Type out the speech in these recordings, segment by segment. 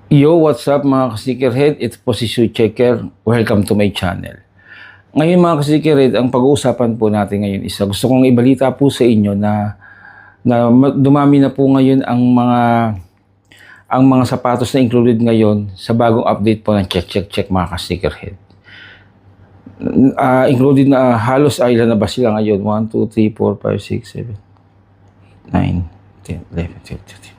Yo, what's up mga ka-sneakerhead? It's po si Shoe Checker. Welcome to my channel. Ngayon mga ka-sneakerhead, ang pag-uusapan po natin ngayon is gusto kong ibalita po sa inyo na dumami na po ngayon ang mga sapatos na included ngayon sa bagong update po ng check mga ka-sneakerhead. Included na halos ilan na ba sila ngayon? 1, 2, 3, 4, 5, 6, 7, 9, 10, 11, 12, 13.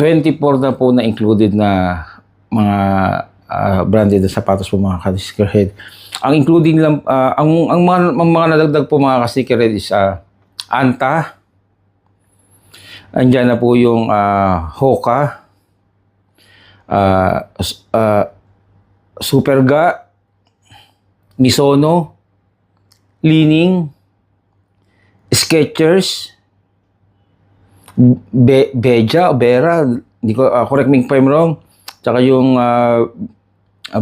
24 na po na included na mga branded na sapatos po mga ka-sneakerhead. Ang including lang ang mga nadagdag po mga ka-sneakerhead is Anta. Andiyan na po yung Hoka, Superga, Misono, Li-Ning, Skechers, Beja o Bera, hindi ko correct me if I'm wrong. Tsaka yung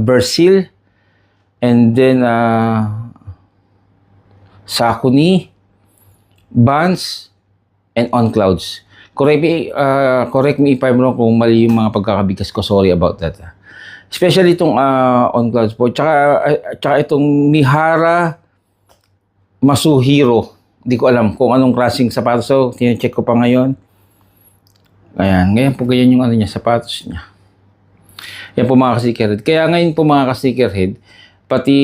Bersil, and then Saucony, Vans, and On Clouds. Correct me if I'm wrong kung mali yung mga pagkakabigkas ko. Sorry about that. Especially itong On Clouds po. Tsaka itong Mihara Masuhiro. Hindi ko alam kung anong klaseng sapatos. So, tine-check ko pa ngayon. Ayan. Ngayon po ganyan yung niya, sapatos niya. Yan po mga ka-sneakerhead. Kaya ngayon po mga ka-sneakerhead, pati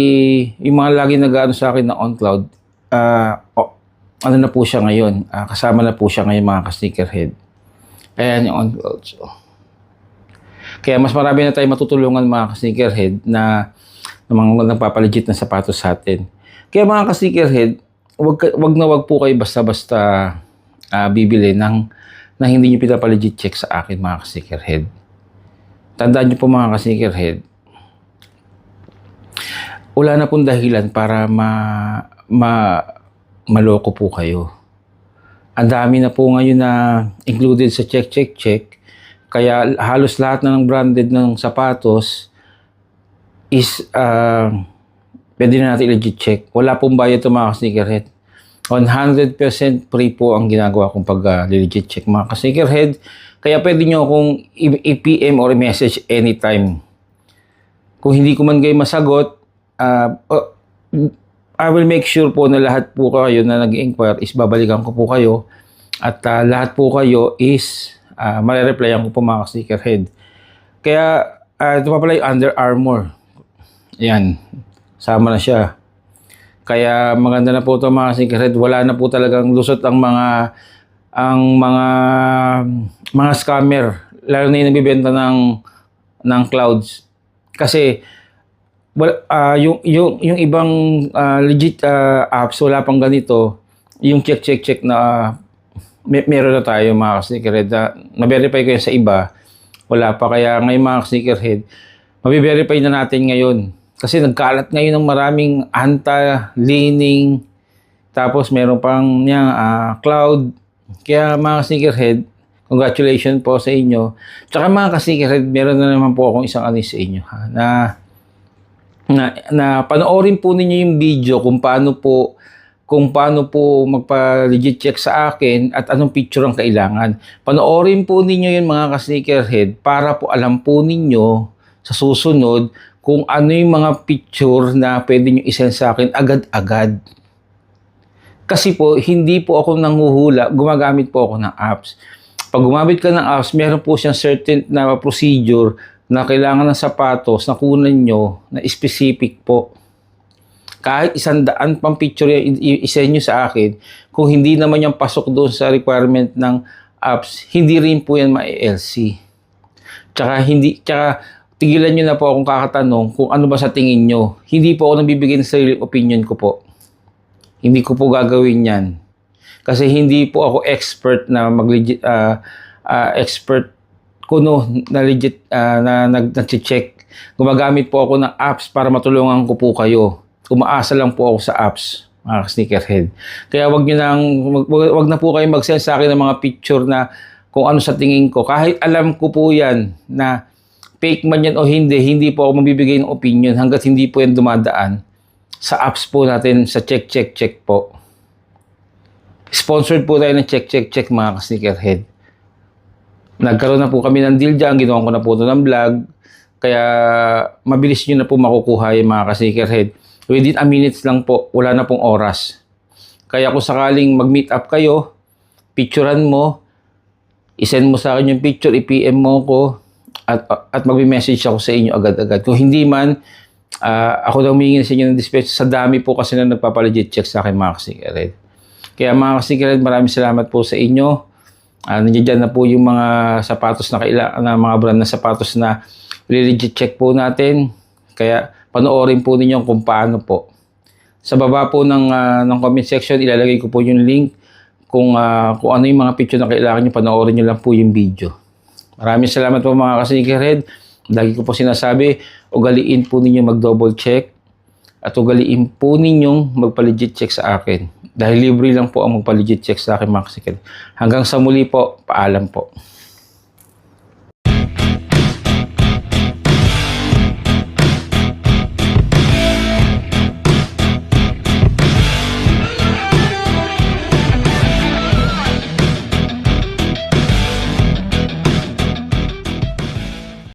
yung mga lagi nag-ano sa akin na On Cloud, ano na po siya ngayon. Kasama na po siya ngayon mga ka-sneakerhead. Ayan yung On Cloud. So, kaya mas marami na tayo matutulungan mga ka-sneakerhead na mga nagpapalegit na sapatos sa atin. Kaya mga ka-sneakerhead, wag po kayo basta-basta bibili na hindi nyo pinapalegit check sa akin mga ka-sneakerhead. Tandaan nyo po mga ka-sneakerhead, wala na pong dahilan para maloko po kayo. Ang dami na po ngayon na included sa check. Kaya halos lahat na ng branded ng sapatos is pwede na natin legit check. Wala pong bayad ito mga ka-sneakerhead. 100% free po ang ginagawa kong pag-legit check mga ka-sneakerhead. Kaya pwede nyo akong i-PM or i-message anytime. Kung hindi ko man kayo masagot, I will make sure po na lahat po kayo na nag-inquire is babalikan ko po kayo. At lahat po kayo is marireplyan ko po mga ka-sneakerhead. Kaya ito pa pala yung Under Armour. Yan. Sama na siya. Kaya maganda na po ito mga sneakerhead. Wala na po talagang lusot ang mga scammer. Lalo na yung nagbibenta ng clouds. Kasi yung ibang legit apps wala pang ganito. Yung check na meron na tayo mga sneakerhead. Na-verify ko yan sa iba. Wala pa. Kaya ngayon mga sneakerhead, mabiverify na natin ngayon. Kasi nagkalat ngayon ng maraming Anta, Li-Ning, tapos meron pang Cloud. Kaya mga sneakerhead, congratulations po sa inyo. Tsaka mga ka-sneakerhead, meron na naman po akong isang anis sa inyo. Na panoorin po ninyo yung video kung paano po magpa-legit check sa akin at anong picture ang kailangan. Panoorin po ninyo yun mga ka-sneakerhead para po alam po ninyo sa susunod kung ano yung mga picture na pwede nyo isend sa akin agad-agad. Kasi po, hindi po ako nanghuhula, gumagamit po ako ng apps. Pag gumamit ka ng apps, meron po siyang certain na procedure na kailangan ng sapatos na kunan nyo na specific po. Kahit 100 pang picture isend nyo sa akin, kung hindi naman yung pasok doon sa requirement ng apps, hindi rin po yan ma-LC. Tsaka tigilan nyo na po akong kakatanong kung ano ba sa tingin nyo. Hindi po ako nabibigay ng sarili opinion ko po. Hindi ko po gagawin yan. Kasi hindi po ako expert na expert ko na legit na nag-check. Gumagamit po ako ng apps para matulungan ko po kayo. Umaasa lang po ako sa apps, mga sneakerhead. Kaya wag na po kayo mag-send sa akin ng mga picture na kung ano sa tingin ko. Kahit alam ko po yan na fake man yan o hindi po ako mabibigay ng opinion hanggat hindi po yan dumadaan sa apps po natin sa check po. Sponsored po tayo ng check mga ka-sneakerhead. Nagkaroon na po kami ng deal dyan, ginawa ko na po ito ng vlog, kaya mabilis nyo na po makukuha yung mga ka-sneakerhead. Within a minutes lang po, wala na pong oras. Kaya kung sakaling mag-meet up kayo, picturean mo, isend mo sa akin yung picture, i-PM mo ko, at mag-message ako sa inyo agad-agad. Kung hindi man, ako daw humingi sa inyo ng dispatch. Sa dami po kasi na nagpapalegit check sa akin mga ka-sneakerhead. Kaya mga ka-sneakerhead, maraming salamat po sa inyo. Nandiyan na po yung mga sapatos na mga brand na sapatos na legit check po natin. Kaya panoorin po ninyo kung paano po. Sa baba po ng comment section, ilalagay ko po yung link kung ano yung mga picture na kailangan nyo, panoorin nyo lang po yung video. Maraming salamat po mga ka-sneakerhead. Lagi ko po sinasabi, ugaliin po ninyo mag-double check at ugaliin po ninyong magpa-legit check sa akin. Dahil libre lang po ang magpa-legit check sa akin mga ka-sneakerhead. Hanggang sa muli po, paalam po.